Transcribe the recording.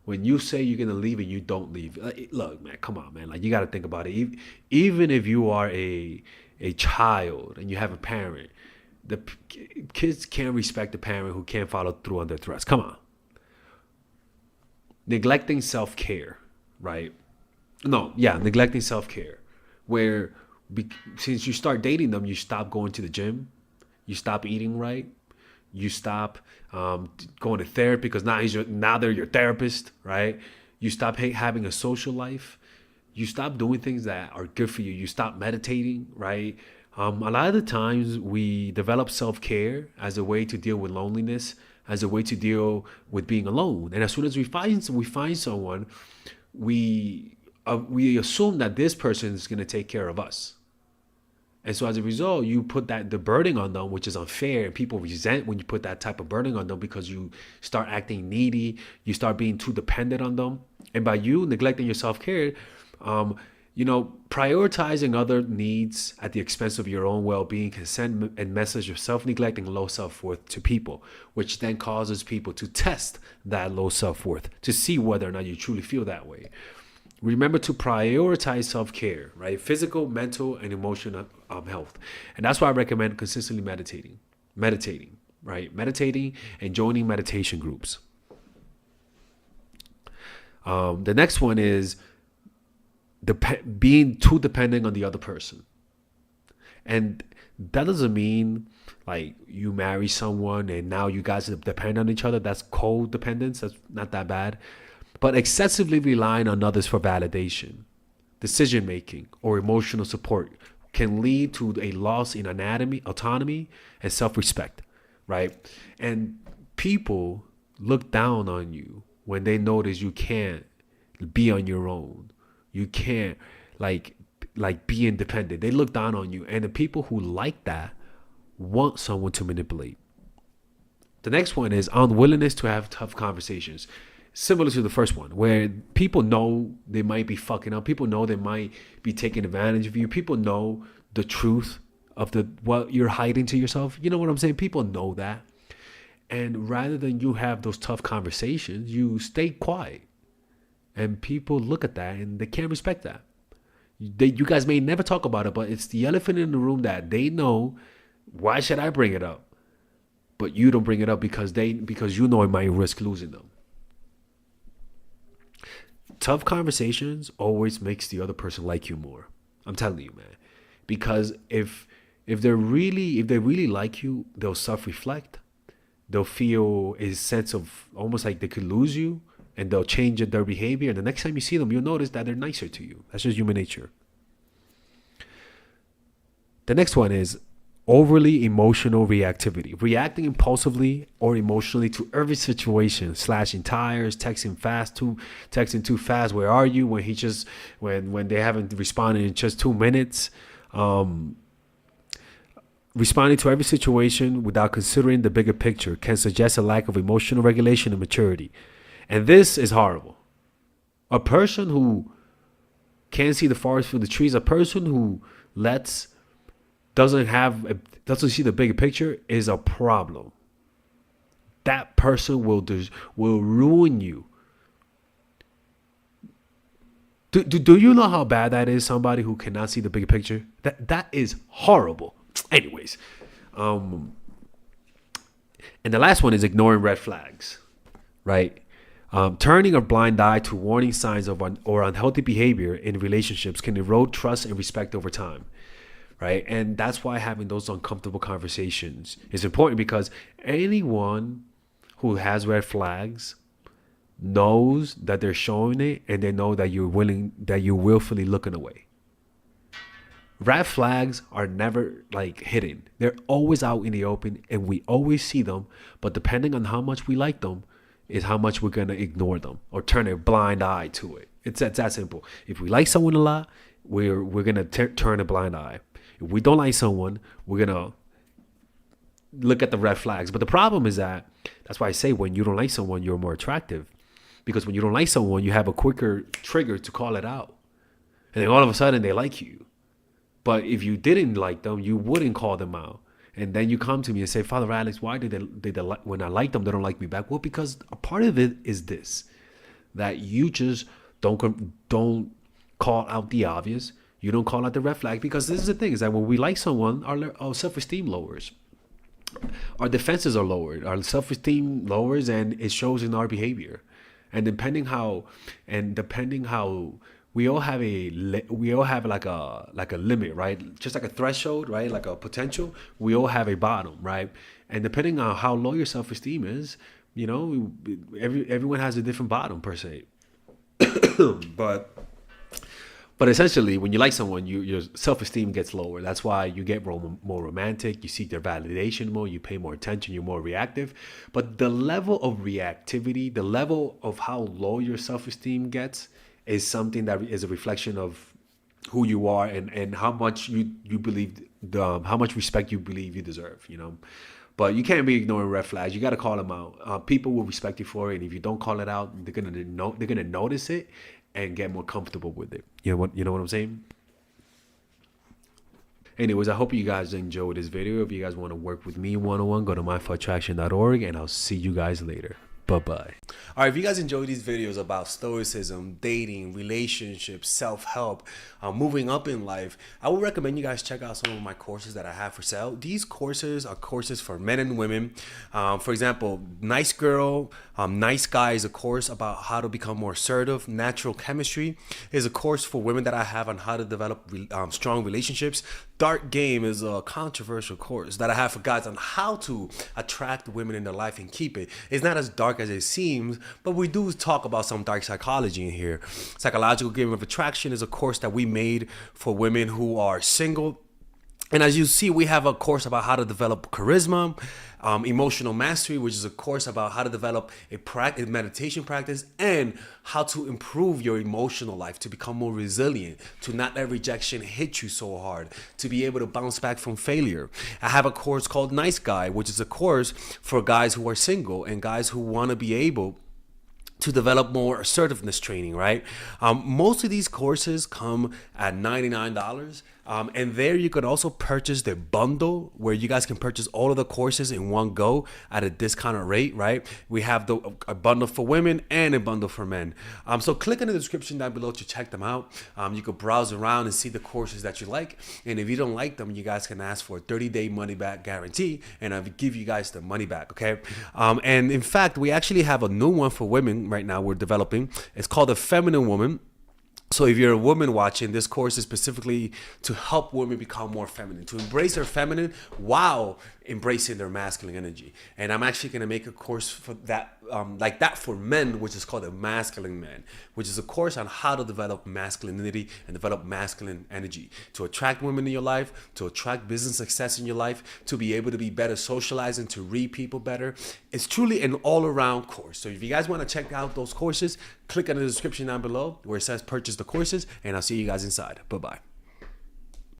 when you say you're gonna leave and you don't leave. Look, man, come on, man. Like, you got to think about it. Even if you are a child and you have a parent, the kids can't respect the parent who can't follow through on their threats. Come on. Neglecting self-care, right? No, yeah, neglecting self-care, where since you start dating them, you stop going to the gym, you stop eating right, you stop going to therapy because now they're your therapist, right? You stop having a social life. You stop doing things that are good for you. You stop meditating, right? A lot of the times we develop self-care as a way to deal with loneliness, as a way to deal with being alone. And as soon as we find someone, we assume that this person is going to take care of us. And so as a result, you put the burden on them, which is unfair. And people resent when you put that type of burden on them because you start acting needy. You start being too dependent on them. And by you neglecting your self-care, prioritizing other needs at the expense of your own well-being can send a message of self-neglect and low self-worth to people, which then causes people to test that low self-worth to see whether or not you truly feel that way. Remember to prioritize self-care, right? Physical, mental, and emotional health. And that's why I recommend consistently meditating, right? Meditating and joining meditation groups. The next one is being too dependent on the other person. And that doesn't mean like you marry someone and now you guys depend on each other. That's codependence. That's not that bad. But excessively relying on others for validation, decision making, or emotional support can lead to a loss in autonomy, and self-respect, right? And people look down on you when they notice you can't be on your own. You can't like be independent. They look down on you. And the people who like that want someone to manipulate. The next one is unwillingness to have tough conversations. Similar to the first one, where people know they might be fucking up. People know they might be taking advantage of you. People know the truth of what you're hiding to yourself. You know what I'm saying? People know that. And rather than you have those tough conversations, you stay quiet. And people look at that and they can't respect that. You guys may never talk about it, but it's the elephant in the room that they know. Why should I bring it up? But you don't bring it up because you know it might risk losing them. Tough conversations always makes the other person like you more. I'm telling you, man. Because if they really like you, they'll self-reflect. They'll feel a sense of almost like they could lose you, and they'll change their behavior. And the next time you see them, you'll notice that they're nicer to you. That's just human nature. The next one is overly emotional reactivity, reacting impulsively or emotionally to every situation, slashing tires, texting too fast. Where are you? When they haven't responded in just 2 minutes, responding to every situation without considering the bigger picture can suggest a lack of emotional regulation and maturity. And this is horrible. A person who can't see the forest through the trees, a person who doesn't see the bigger picture is a problem. That person will ruin you. Do you know how bad that is? Somebody who cannot see the bigger picture. That is horrible. Anyways, and the last one is ignoring red flags, right? Turning a blind eye to warning signs of or unhealthy behavior in relationships can erode trust and respect over time. Right. And that's why having those uncomfortable conversations is important, because anyone who has red flags knows that they're showing it, and they know that you're willfully looking away. Red flags are never like hidden. They're always out in the open and we always see them. But depending on how much we like them is how much we're going to ignore them or turn a blind eye to it. It's that simple. If we like someone a lot, we're going to turn a blind eye. If we don't like someone, we're going to look at the red flags. But the problem is that's why I say when you don't like someone, you're more attractive. Because when you don't like someone, you have a quicker trigger to call it out. And then all of a sudden they like you. But if you didn't like them, you wouldn't call them out. And then you come to me and say, Father Alex, why did they when I like them, they don't like me back? Well, because a part of it is this. that you just don't call out the obvious. You don't call out the red flag, because this is the thing: is that when we like someone, our self-esteem lowers, our defenses are lowered, our self-esteem lowers, and it shows in our behavior. And depending how we all have we all have like a limit, right? Just like a threshold, right? Like a potential. We all have a bottom, right? And depending on how low your self-esteem is, everyone has a different bottom per se. but But essentially, when you like someone, your self esteem gets lower. That's why you get more romantic. You seek their validation more. You pay more attention. You're more reactive. But the level of reactivity, the level of how low your self esteem gets, is something that is a reflection of who you are, and how much you believe, how much respect you believe you deserve. But you can't be ignoring red flags. You got to call them out. People will respect you for it, and if you don't call it out, they're gonna notice it and get more comfortable with it. You know what I'm saying? Anyways, I hope you guys enjoyed this video. If you guys want to work with me one-on-one, go to myforattraction.org, and I'll see you guys later. Bye-bye. All right, if you guys enjoy these videos about stoicism, dating, relationships, self-help, moving up in life, I would recommend you guys check out some of my courses that I have for sale. These courses are courses for men and women. For example, Nice Girl, Nice Guy is a course about how to become more assertive. Natural Chemistry is a course for women that I have on how to develop strong relationships. Dark Game is a controversial course that I have for guys on how to attract women in their life and keep it. It's not as dark as it seems, but we do talk about some dark psychology in here. Psychological Game of Attraction is a course that we made for women who are single. And as you see, we have a course about how to develop charisma, emotional mastery, which is a course about how to develop a meditation practice, and how to improve your emotional life to become more resilient, to not let rejection hit you so hard, to be able to bounce back from failure. I have a course called Nice Guy, which is a course for guys who are single and guys who want to be able to develop more assertiveness training, right? Most of these courses come at $99. And there you could also purchase the bundle where you guys can purchase all of the courses in one go at a discounted rate, right? We have a bundle for women and a bundle for men. So click in the description down below to check them out. You could browse around and see the courses that you like. And if you don't like them, you guys can ask for a 30-day money back guarantee, and I'll give you guys the money back, okay? And in fact, we actually have a new one for women right now we're developing. It's called The Feminine Woman. So if you're a woman watching, this course is specifically to help women become more feminine, to embrace their feminine while embracing their masculine energy. And I'm actually going to make a course for that, like that for men, which is called the Masculine Man, which is a course on how to develop masculinity and develop masculine energy, to attract women in your life, to attract business success in your life, to be able to be better socializing, to read people better. It's truly an all-around course. So if you guys want to check out those courses, click on the description down below where it says purchase the courses, and I'll see you guys inside. Bye-bye.